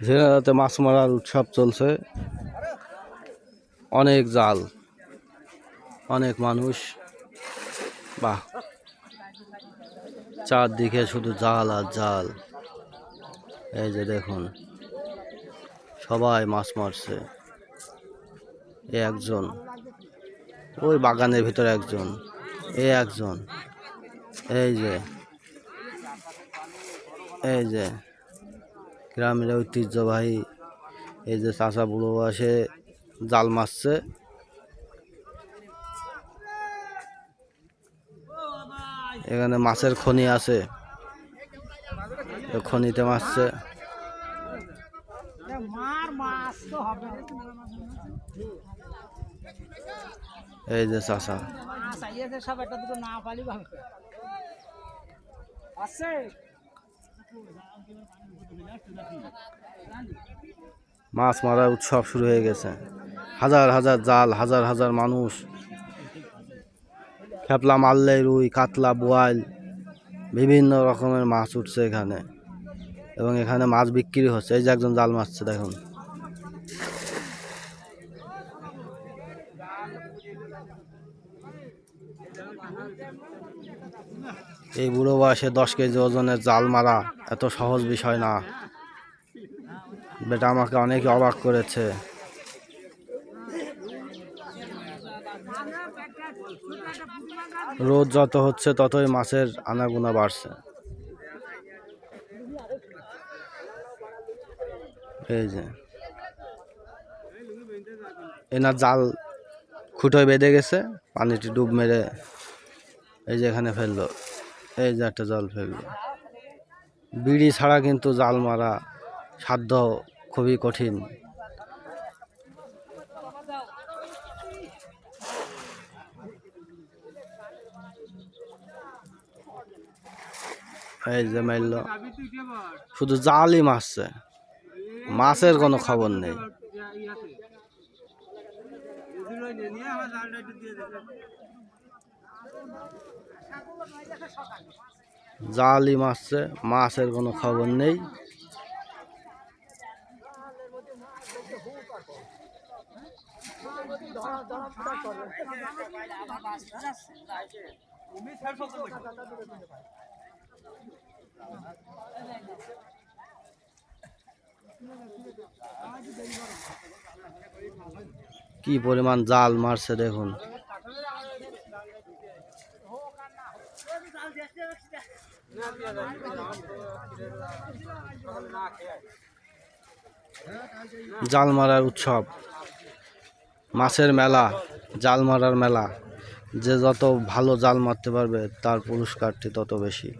ঝিনাইদহে মাছ মারার উৎসব চলছে। অনেক জাল, অনেক মানুষ। বাহ, চারদিকে শুধু জাল আর জাল। এই যে দেখুন, সবাই মাছ মারছে। একজন ওই বাগানের ভিতরে, একজন একজন। এই যে গ্রামের ঐতিহ্যবাহী, এই যে চাচা বুড়ো বয়সে জাল মারছে। এখানে মাছের খনি আছে, খনিতে মারছে। এই যে চাচা, মাছ মারার উৎসব শুরু হয়ে গেছে। হাজার হাজার জাল, হাজার হাজার মানুষ। খেপলা মারলে রুই, কাতলা, বোয়াল, বিভিন্ন রকমের মাছ উঠছে এখানে, এবং এখানে মাছ বিক্রি হচ্ছে। এই যে একজন জাল মারছে, দেখুন। এই বুড়ো বয়সে 10 কেজি ওজনের জাল মারা এত সহজ বিষয় না। বেটা আমাকে অনেকে অবাক করেছে। রোদ যত হচ্ছে ততই মাছের আনাগোনা বাড়ছে। এই যে এনার জাল খুঁটোয় বেঁধে গেছে, পানিটি ডুব মেরে এই যে এখানে ফেললো। এই যে একটা জাল ফেললো। বিড়ি ছাড়া কিন্তু জাল মারা সাধ্য খুবই কঠিন। এই যে মারল, শুধু জালই মারছে, মাছের কোনো খবর নেই। জালই মারছে, মাছের কোনো খবর নেই। কি পরিমাণ জাল মারছে দেখুন। জাল মারার উৎসব, মাছের মেলা, জাল মারার মেলা। যে যত ভালো জাল মারতে পারবে তার পুরস্কারটি তত বেশি।